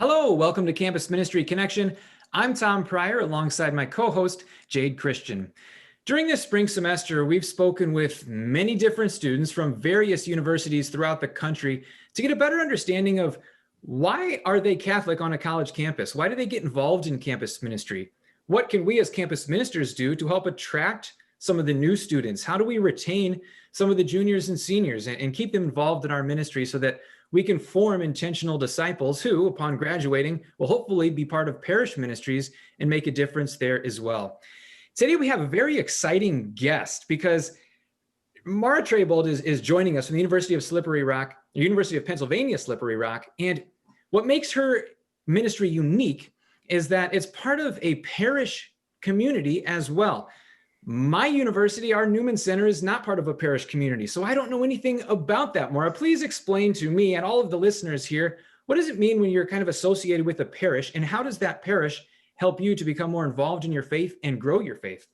Hello, welcome to Campus Ministry Connection. I'm Tom Pryor alongside my co-host, Jade Christian. During this spring semester, we've spoken with many different students from various universities throughout the country to get a better understanding of why are they Catholic on a college campus? Why do they get involved in campus ministry? What can we as campus ministers do to help attract some of the new students? How do we retain some of the juniors and seniors and keep them involved in our ministry so that we can form intentional disciples who, upon graduating, will hopefully be part of parish ministries and make a difference there as well. Today, we have a very exciting guest because Mara Traybold is joining us from the University of Pennsylvania, Slippery Rock. And what makes her ministry unique is that it's part of a parish community as well. My university, our Newman Center, is not part of a parish community, so I don't know anything about that. Maura, please explain to me and all of the listeners here, what does it mean when you're kind of associated with a parish, and how does that parish help you to become more involved in your faith and grow your faith?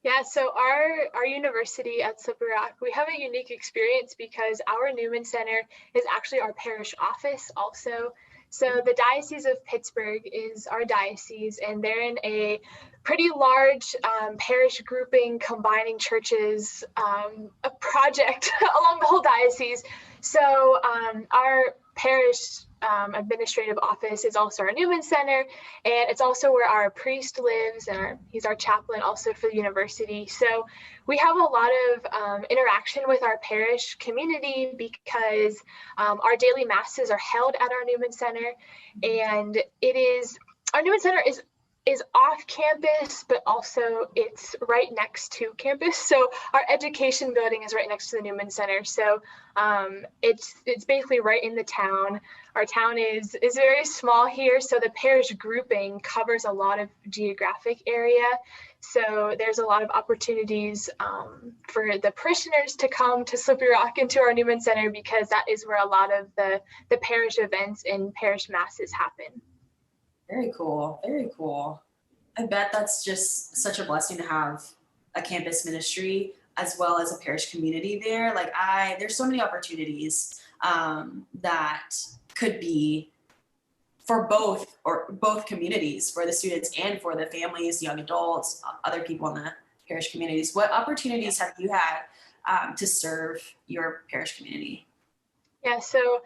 Yeah, so our university at Slippery Rock, we have a unique experience because our Newman Center is actually our parish office also. So the Diocese of Pittsburgh is our diocese, and they're in a pretty large parish grouping, combining churches, a project along the whole diocese. So our parish administrative office is also our Newman Center, and it's also where our priest lives, and he's our chaplain also for the university. So we have a lot of interaction with our parish community because our daily masses are held at our Newman Center, and our Newman Center is off campus, but also it's right next to campus. So our education building is right next to the Newman Center. So it's basically right in the town. Our town is very small here, so the parish grouping covers a lot of geographic area. So there's a lot of opportunities for the parishioners to come to Slippery Rock into our Newman Center because that is where a lot of the parish events and parish masses happen. Very cool. Very cool. I bet that's just such a blessing to have a campus ministry as well as a parish community there. There's so many opportunities that could be for both communities, for the students and for the families, young adults, other people in the parish communities. What opportunities have you had to serve your parish community? Yeah, so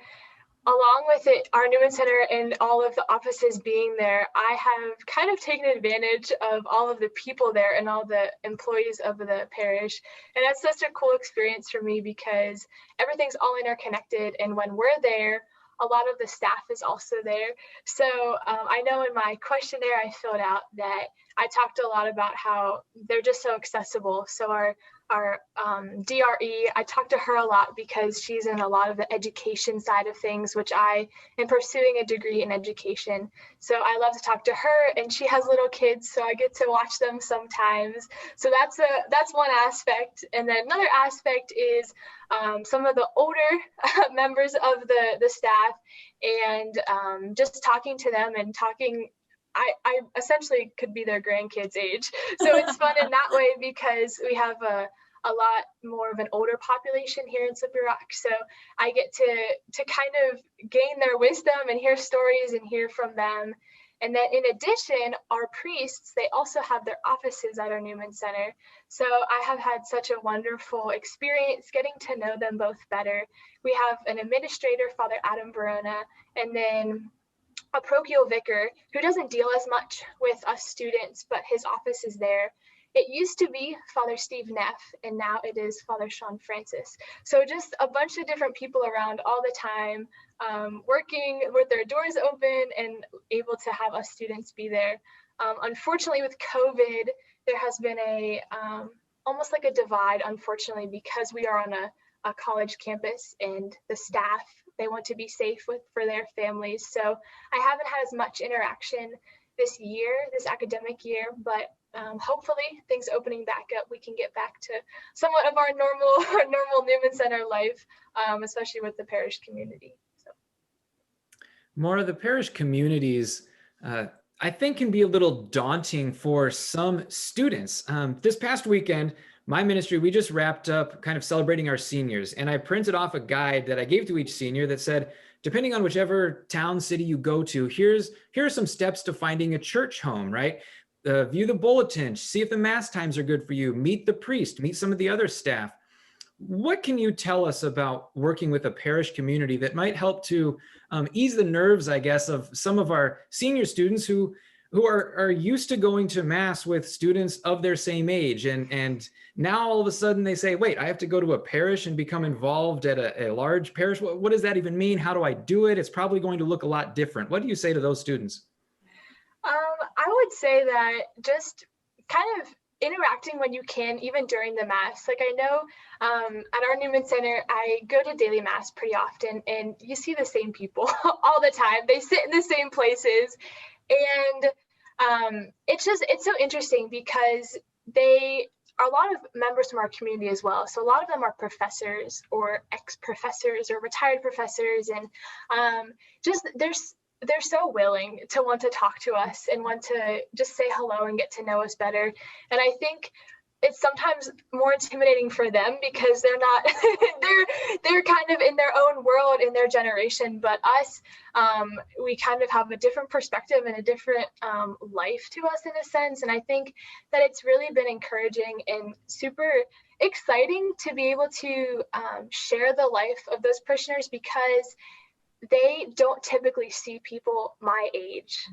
along with it, our Newman Center and all of the offices being there, I have kind of taken advantage of all of the people there and all the employees of the parish. And that's such a cool experience for me because everything's all interconnected. And when we're there, a lot of the staff is also there. So I know in my questionnaire I filled out that I talked a lot about how they're just so accessible. So our DRE, I talked to her a lot because she's in a lot of the education side of things, which I am pursuing a degree in education. So I love to talk to her, and she has little kids, so I get to watch them sometimes. So that's one aspect. And then another aspect is some of the older members of the staff, and just talking to them and talking. I essentially could be their grandkids' age. So it's fun in that way because we have a lot more of an older population here in Slippery Rock. So I get to kind of gain their wisdom and hear stories and hear from them. And then in addition, our priests, they also have their offices at our Newman Center. So I have had such a wonderful experience getting to know them both better. We have an administrator, Father Adam Verona, and then a parochial vicar who doesn't deal as much with us students, but his office is there. It used to be Father Steve Neff, and now it is Father Sean Francis. So just a bunch of different people around all the time, working with their doors open and able to have us students be there. Unfortunately, with COVID, there has been almost like a divide, unfortunately, because we are on a college campus and the staff, they want to be safe for their families. So I haven't had as much interaction this academic year, but hopefully things opening back up, we can get back to somewhat of our normal Newman Center life, especially with the parish community. So. Maura, the parish communities, I think can be a little daunting for some students. This past weekend, my ministry, we just wrapped up kind of celebrating our seniors, and I printed off a guide that I gave to each senior that said, depending on whichever town, city you go to, here are some steps to finding a church home, right? View the bulletin, see if the mass times are good for you, meet the priest, meet some of the other staff. What can you tell us about working with a parish community that might help to ease the nerves, I guess, of some of our senior students who are used to going to mass with students of their same age, and now all of a sudden they say, wait, I have to go to a parish and become involved at a large parish? What does that even mean? How do I do it? It's probably going to look a lot different. What do you say to those students? I would say that just kind of interacting when you can, even during the mass. Like, I know at our Newman Center, I go to daily mass pretty often, and you see the same people all the time. They sit in the same places, and it's so interesting because they are a lot of members from our community as well. So a lot of them are professors or ex-professors or retired professors, and just they're so willing to want to talk to us and want to just say hello and get to know us better. And I think it's sometimes more intimidating for them because they're not, they're kind of in their own world in their generation, but us, we kind of have a different perspective and a different life to us in a sense. And I think that it's really been encouraging and super exciting to be able to share the life of those parishioners, because they don't typically see people my age,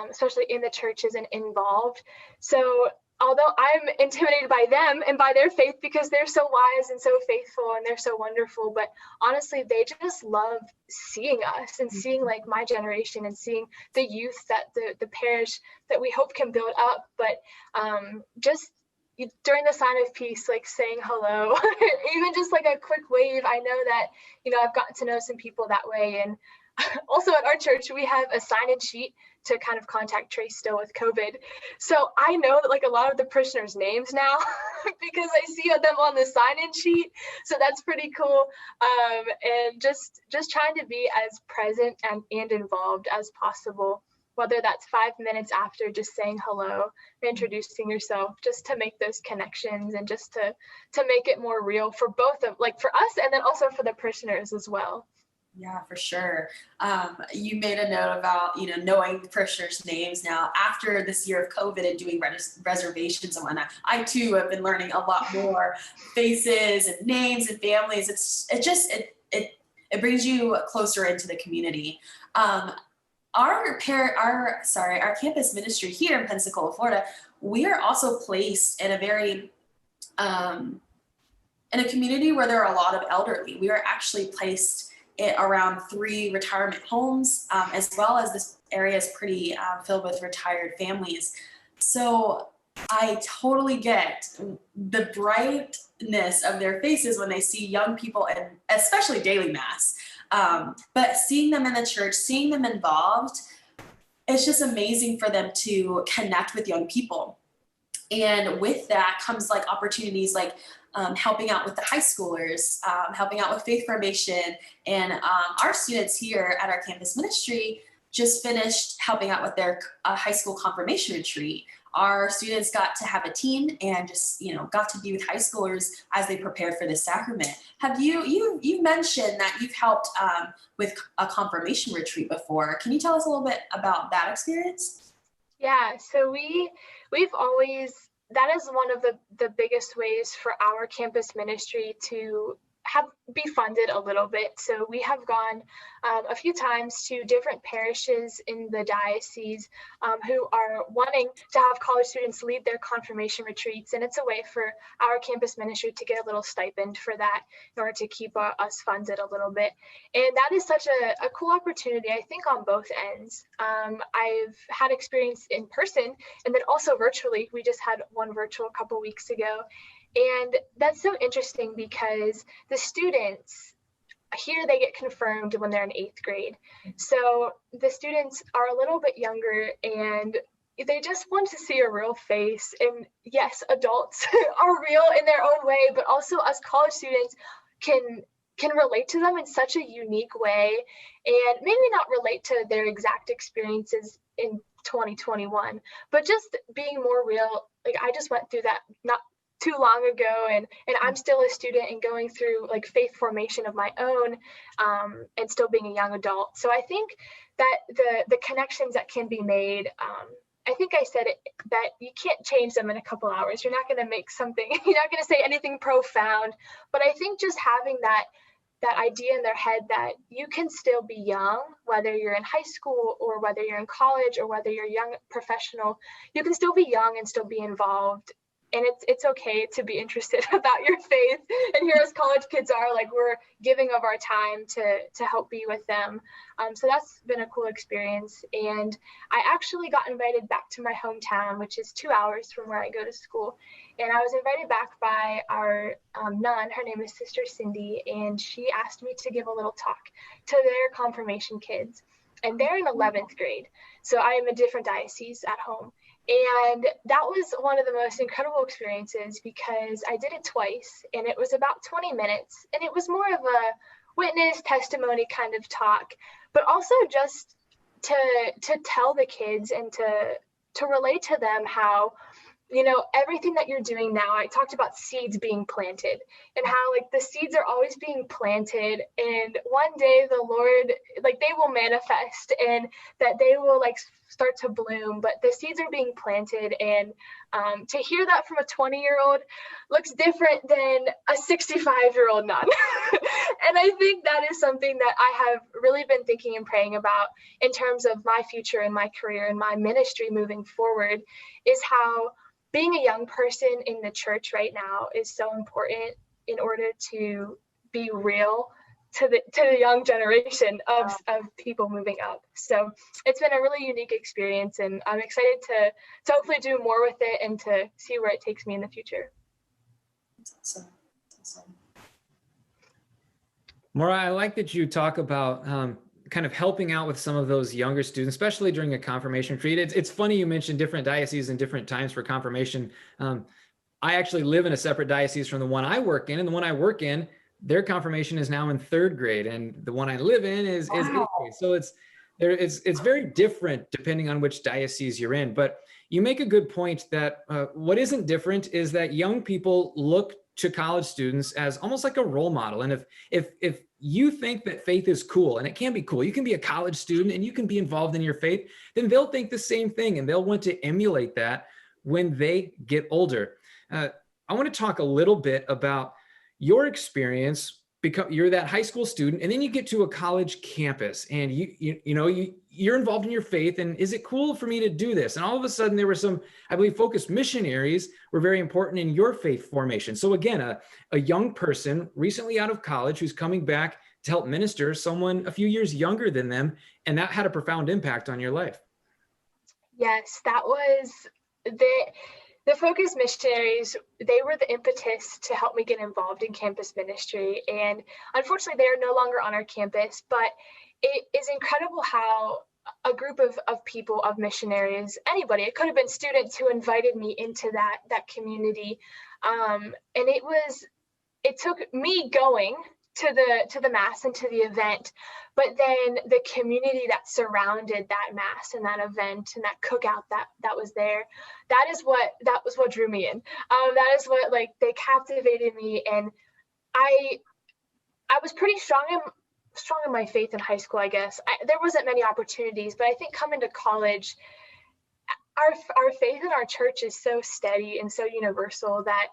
especially in the churches and involved. So although I'm intimidated by them and by their faith because they're so wise and so faithful and they're so wonderful, but honestly, they just love seeing us and seeing like my generation and seeing the youth that the parish that we hope can build up. But just during the sign of peace, like saying hello, even just like a quick wave. I know that, I've gotten to know some people that way. And also at our church, we have a sign-in sheet to kind of contact trace still with COVID. So I know that like a lot of the parishioners' names now because I see them on the sign-in sheet. So that's pretty cool. And just trying to be as present and involved as possible, whether that's 5 minutes after just saying hello, introducing yourself, just to make those connections and just to make it more real for both of, like for us and then also for the parishioners as well. Yeah, for sure. You made a note about, knowing the parishioners' names now after this year of COVID and doing reservations and whatnot. I too have been learning a lot more faces and names and families. It brings you closer into the community. Our campus ministry here in Pensacola, Florida, we are also placed in a very in a community where there are a lot of elderly. We are actually placed around 3 retirement homes, as well as this area is pretty filled with retired families. So I totally get the brightness of their faces when they see young people, and especially daily mass. But seeing them in the church, seeing them involved, it's just amazing for them to connect with young people. And with that comes like opportunities like helping out with the high schoolers, helping out with faith formation. And our students here at our campus ministry just finished helping out with their high school confirmation retreat. Our students got to have a team and just, got to be with high schoolers as they prepared for the sacrament. Have you mentioned that you've helped with a confirmation retreat before? Can you tell us a little bit about that experience? Yeah, so we've always, that is one of the biggest ways for our campus ministry to be funded a little bit. So we have gone a few times to different parishes in the diocese who are wanting to have college students lead their confirmation retreats. And it's a way for our campus ministry to get a little stipend for that in order to keep us funded a little bit. And that is such a cool opportunity, I think, on both ends. I've had experience in person and then also virtually. We just had one virtual a couple weeks ago. And that's so interesting because the students here, they get confirmed when they're in 8th grade. So the students are a little bit younger and they just want to see a real face. And yes, adults are real in their own way, but also us college students can relate to them in such a unique way and maybe not relate to their exact experiences in 2021, but just being more real. Like I just went through that not too long ago, and I'm still a student and going through like faith formation of my own, and still being a young adult. So I think that the connections that can be made, I think I said it, that you can't change them in a couple hours. You're not going to make something, you're not going to say anything profound, but I think just having that idea in their head that you can still be young, whether you're in high school or whether you're in college or whether you're a young professional, you can still be young and still be involved. And it's okay to be interested about your faith. And here as college kids are, like, we're giving of our time to help be with them. So that's been a cool experience. And I actually got invited back to my hometown, which is 2 hours from where I go to school. And I was invited back by our nun. Her name is Sister Cindy. And she asked me to give a little talk to their confirmation kids. And they're in 11th grade. So I am a different diocese at home. And that was one of the most incredible experiences because I did it twice and it was about 20 minutes and it was more of a witness testimony kind of talk, but also just to tell the kids and to relate to them how, you know, everything that you're doing now, I talked about seeds being planted and how like the seeds are always being planted and one day the Lord, like they will manifest and that they will like start to bloom, but the seeds are being planted. And to hear that from a 20-year-old looks different than a 65-year-old nun. And I think that is something that I have really been thinking and praying about in terms of my future and my career and my ministry moving forward, is how being a young person in the church right now is so important in order to be real to the young generation of people moving up. So it's been a really unique experience and I'm excited to hopefully do more with it and to see where it takes me in the future. That's awesome. Maura, I like that you talk about kind of helping out with some of those younger students, especially during a confirmation retreat. It's funny you mentioned different dioceses and different times for confirmation. I actually live in a separate diocese from the one I work in, and the one I work in, their confirmation is now in 3rd grade, and the one I live in is 8th grade. So it's very different depending on which diocese you're in. But you make a good point that what isn't different is that young people look to college students as almost like a role model. And if you think that faith is cool, and it can be cool, you can be a college student and you can be involved in your faith, then they'll think the same thing and they'll want to emulate that when they get older. I want to talk a little bit about your experience. You're that high school student, and then you get to a college campus, and you're involved in your faith. And is it cool for me to do this? And all of a sudden, there were some, I believe, focused missionaries were very important in your faith formation. So again, a young person recently out of college who's coming back to help minister someone a few years younger than them, and that had a profound impact on your life. Yes, that was the focus missionaries. They were the impetus to help me get involved in campus ministry. And unfortunately, they are no longer on our campus, but it is incredible how a group of people, of missionaries, anybody, it could have been students who invited me into that community. And it took me going to the mass and to the event, but then the community that surrounded that mass and that event and that cookout that was there, that was what drew me in. That is what, like, they captivated me. And I was pretty strong in my faith in high school, I guess. There wasn't many opportunities, but I think coming to college, our faith in our church is so steady and so universal that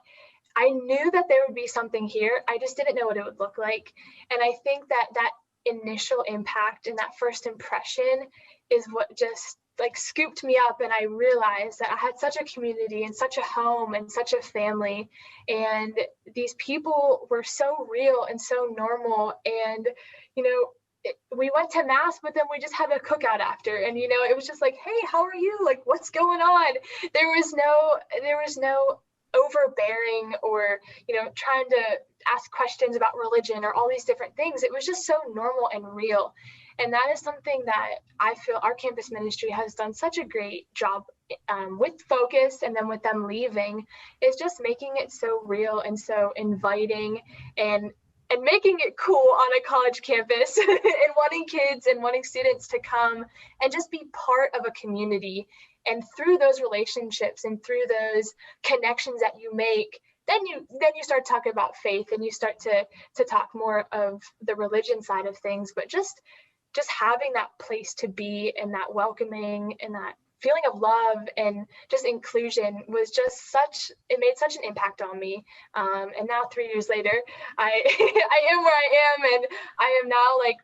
I knew that there would be something here. I just didn't know what it would look like. And I think that initial impact and that first impression is what just like scooped me up. And I realized that I had such a community and such a home and such a family. And these people were so real and so normal. And, we went to mass, but then we just had a cookout after. And, it was just like, hey, how are you? Like, what's going on? There was no overbearing or trying to ask questions about religion or all these different things. It was just so normal and real. And that is something that I feel our campus ministry has done such a great job with focus, and then with them leaving, is just making it so real and so inviting and making it cool on a college campus and wanting kids and wanting students to come and just be part of a community. And through those relationships and through those connections that you make, then you start talking about faith, and you start to talk more of the religion side of things. But just having that place to be, and that welcoming, and that feeling of love and just inclusion was just it made such an impact on me. And now 3 years later, I I am where I am, and I am now like,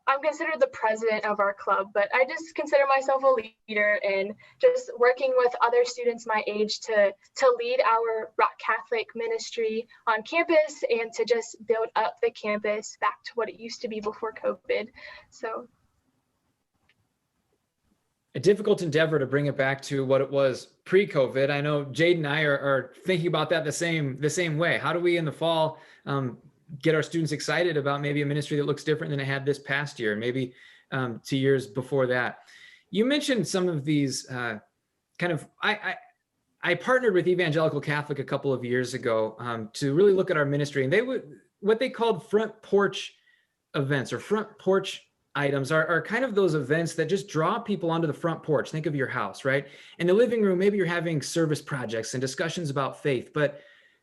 I'm considered the president of our club, but I just consider myself a leader, and just working with other students my age to lead our Rock Catholic ministry on campus, and to just build up the campus back to what it used to be before COVID. So a difficult endeavor to bring it back to what it was pre-COVID. I know Jade and I are thinking about that the same way. How do we in the fall get our students excited about maybe a ministry that looks different than it had this past year, and maybe 2 years before that? You mentioned some of these I partnered with Evangelical Catholic a couple of years ago to really look at our ministry, and what they called front porch events, or front porch items, are kind of those events that just draw people onto the front porch. Think of your house, right? In the living room, maybe you're having service projects and discussions about faith, but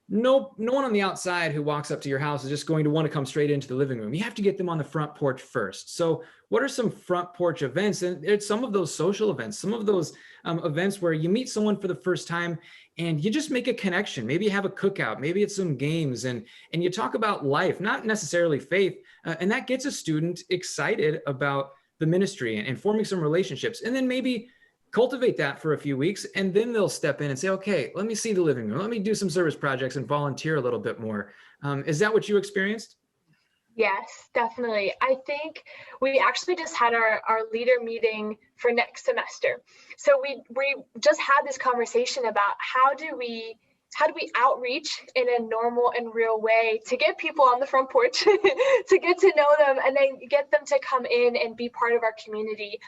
no one on the outside who walks up to your house is just going to want to come straight into the living room. You have to get them on the front porch first. So what are some front porch events? And it's some of those social events, some of those events where you meet someone for the first time and you just make a connection. Maybe you have a cookout, maybe it's some games, and you talk about life, not necessarily faith. And that gets a student excited about the ministry and forming some relationships. And then maybe cultivate that for a few weeks, and then they'll step in and say, okay, let me see the living room. Let me do some service projects and volunteer a little bit more. Is that what you experienced? Yes, definitely. I think we actually just had our leader meeting for next semester. So we just had this conversation about how do we outreach in a normal and real way to get people on the front porch, to get to know them, and then get them to come in and be part of our community.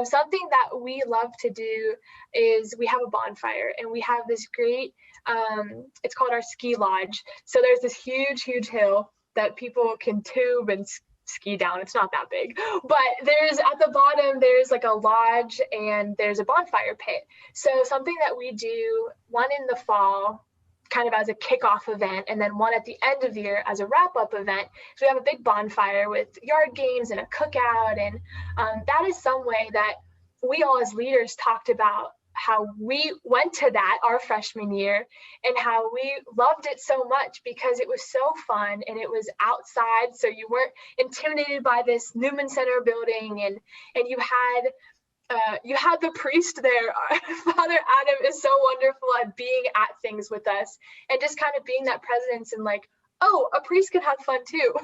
Something that we love to do is we have a bonfire, and we have this great, it's called our ski lodge. So there's this huge hill that people can tube and ski down. It's not that big, but there's at the bottom, there's like a lodge, and there's a bonfire pit. So something that we do, one in the fall, kind of as a kickoff event, and then one at the end of the year as a wrap-up event. So we have a big bonfire with yard games and a cookout, and that is some way that we all as leaders talked about how we went to that our freshman year, and how we loved it so much because it was so fun, and it was outside, so you weren't intimidated by this Newman Center building, and you had the priest there. Father Adam is so wonderful at being at things with us, and just kind of being that presence, and like, oh, a priest can have fun too.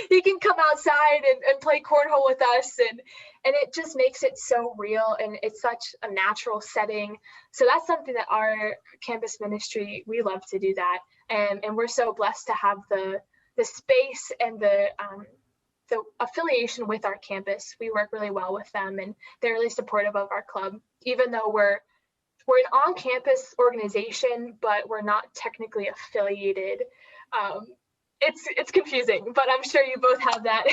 He can come outside and play cornhole with us, and it just makes it so real, and it's such a natural setting. So that's something that our campus ministry, we love to do that, and we're so blessed to have the space and the affiliation with our campus. We work really well with them, and they're really supportive of our club, even though we're an on-campus organization, but we're not technically affiliated. It's confusing, but I'm sure you both have that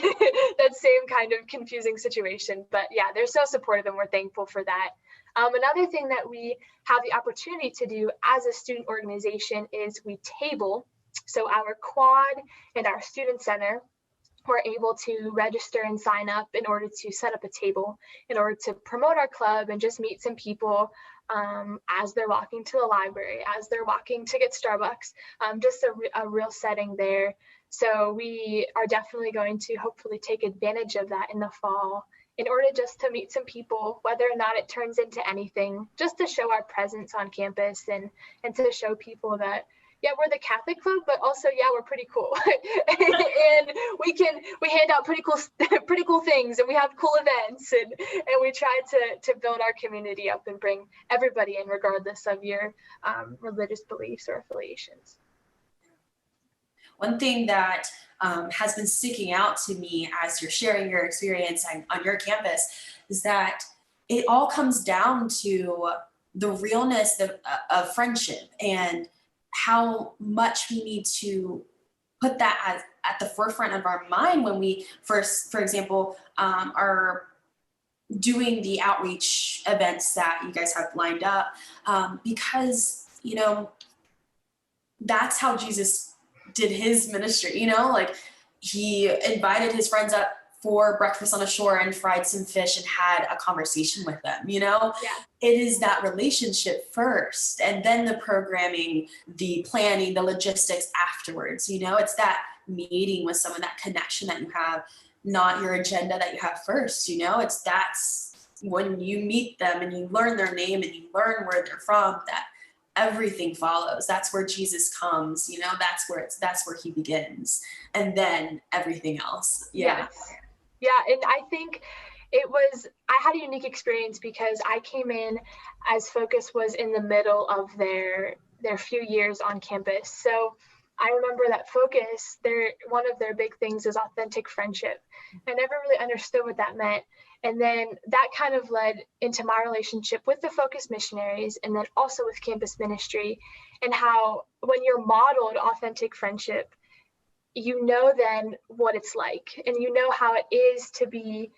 that same kind of confusing situation. But yeah, they're so supportive, and we're thankful for that. Another thing that we have the opportunity to do as a student organization is we table. So our quad and our student center, we're able to register and sign up in order to set up a table, in order to promote our club and just meet some people as they're walking to the library, as they're walking to get Starbucks, just a real setting there. So we are definitely going to hopefully take advantage of that in the fall, in order just to meet some people, whether or not it turns into anything, just to show our presence on campus, and to show people that, yeah, we're the Catholic club, but also, yeah, we're pretty cool. And we hand out pretty cool things, and we have cool events, and we try to build our community up and bring everybody in, regardless of your religious beliefs or affiliations. One thing that has been sticking out to me as you're sharing your experience on your campus is that it all comes down to the realness of friendship, and how much we need to put that at the forefront of our mind when we first, for example, are doing the outreach events that you guys have lined up, because, that's how Jesus did his ministry, you know, like he invited his friends up for breakfast on the shore and fried some fish and had a conversation with them, you know? Yeah. It is that relationship first, and then the programming, the planning, the logistics afterwards, you know? It's that meeting with someone, that connection that you have, not your agenda that you have first, you know? That's when you meet them and you learn their name and you learn where they're from, that everything follows. That's where Jesus comes, you know? That's where he begins. And then everything else. Yeah. Yes. Yeah, and I think I had a unique experience because I came in as Focus was in the middle of their few years on campus. So I remember that Focus, one of their big things is authentic friendship. I never really understood what that meant. And then that kind of led into my relationship with the Focus missionaries and then also with campus ministry, and how when you're modeled authentic friendship, you know then what it's like, and you know how it is to be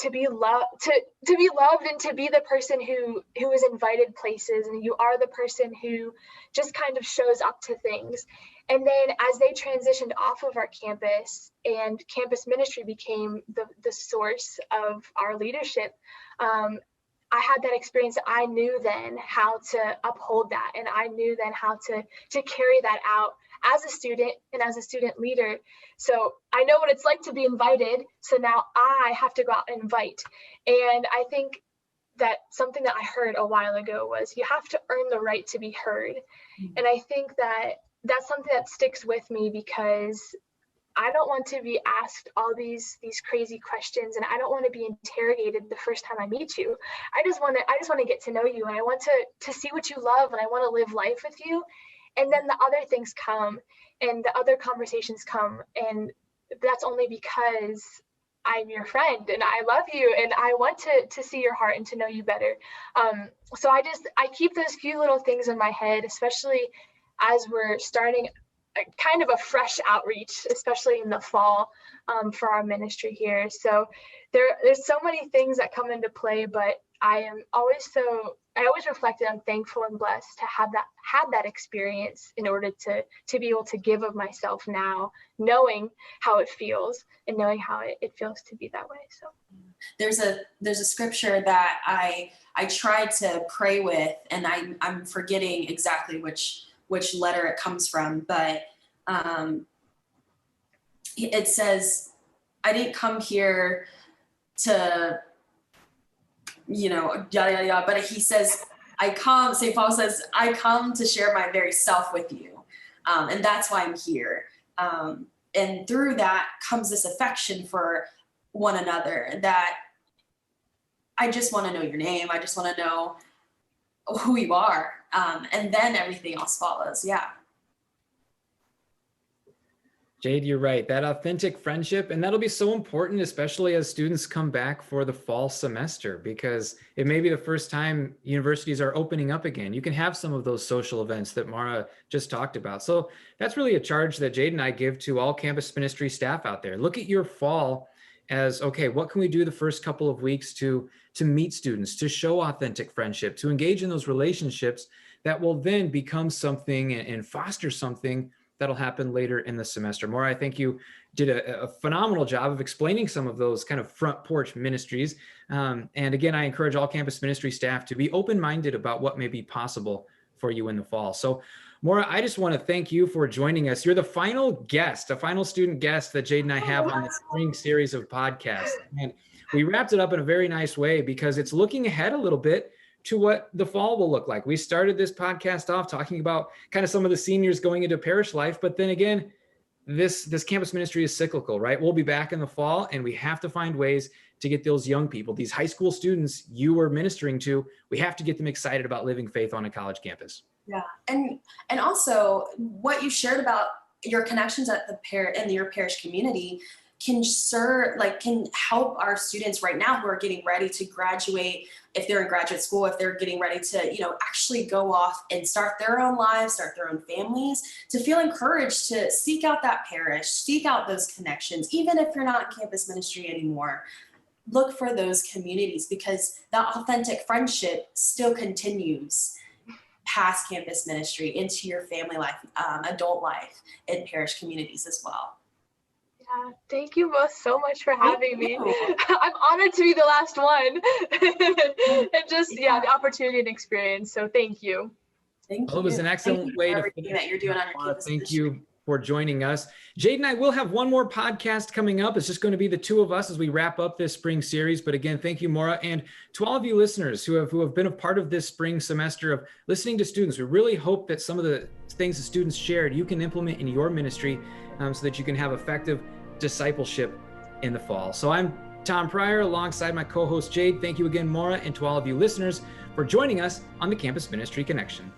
loved, to be loved, and to be the person who is invited places, and you are the person who just kind of shows up to things. And then as they transitioned off of our campus and campus ministry became the source of our leadership, I had that experience. I knew then how to uphold that, and I knew then how to carry that out as a student and as a student leader. So I know what it's like to be invited. So now I have to go out and invite. And I think that something that I heard a while ago was you have to earn the right to be heard. And I think that that's something that sticks with me, because I don't want to be asked all these crazy questions, and I don't want to be interrogated the first time I meet you. I just want to get to know you, and I want to see what you love, and I want to live life with you. And then the other things come, and the other conversations come, and that's only because I'm your friend and I love you and I want to see your heart and to know you better. So I keep those few little things in my head, especially as we're starting kind of a fresh outreach, especially in the fall, for our ministry here. So there's so many things that come into play, but I always reflect that I'm thankful and blessed to have that experience in order to be able to give of myself now, knowing how it feels and knowing how it feels to be that way. So there's a scripture that I tried to pray with, and I'm forgetting exactly which letter it comes from, but it says, I didn't come here to, yada, yada, yada. But he says, St. Paul says, I come to share my very self with you. And that's why I'm here. And through that comes this affection for one another, that I just want to know your name. I just want to know who you are. And then everything else follows. Yeah. Jade, you're right. That authentic friendship, and that'll be so important, especially as students come back for the fall semester, because it may be the first time universities are opening up again. You can have some of those social events that Mara just talked about. So that's really a charge that Jade and I give to all campus ministry staff out there. Look at your fall as, okay, what can we do the first couple of weeks to meet students, to show authentic friendship, to engage in those relationships that will then become something and foster something that'll happen later in the semester. Maura, I think you did a phenomenal job of explaining some of those kind of front porch ministries. And again, I encourage all campus ministry staff to be open-minded about what may be possible for you in the fall. So Maura, I just want to thank you for joining us. You're the final guest, a final student guest that Jade and I have on the spring series of podcasts. And we wrapped it up in a very nice way because it's looking ahead a little bit to what the fall will look like. We started this podcast off talking about kind of some of the seniors going into parish life, but then again, this campus ministry is cyclical, right? We'll be back in the fall, and we have to find ways to get those young people, these high school students you were ministering to, we have to get them excited about living faith on a college campus. Yeah, and also what you shared about your connections at in your parish community can help our students right now who are getting ready to graduate, if they're in graduate school, if they're getting ready to, actually go off and start their own lives, start their own families, to feel encouraged to seek out that parish, seek out those connections, even if you're not in campus ministry anymore. Look for those communities because that authentic friendship still continues. past campus ministry into your family life, adult life, and parish communities as well. Yeah, thank you both so much for having me. you. I'm honored to be the last one. And just, the opportunity and experience. So thank you. Thank Well, you. it was an excellent way to everything that you're doing on your campus. Thank you for joining us. Jade and I will have one more podcast coming up. It's just going to be the two of us as we wrap up this spring series. But again, thank you, Maura. And to all of you listeners who have been a part of this spring semester of listening to students, we really hope that some of the things the students shared, you can implement in your ministry so that you can have effective discipleship in the fall. So I'm Tom Pryor alongside my co-host Jade. Thank you again, Maura, and to all of you listeners for joining us on the Campus Ministry Connection.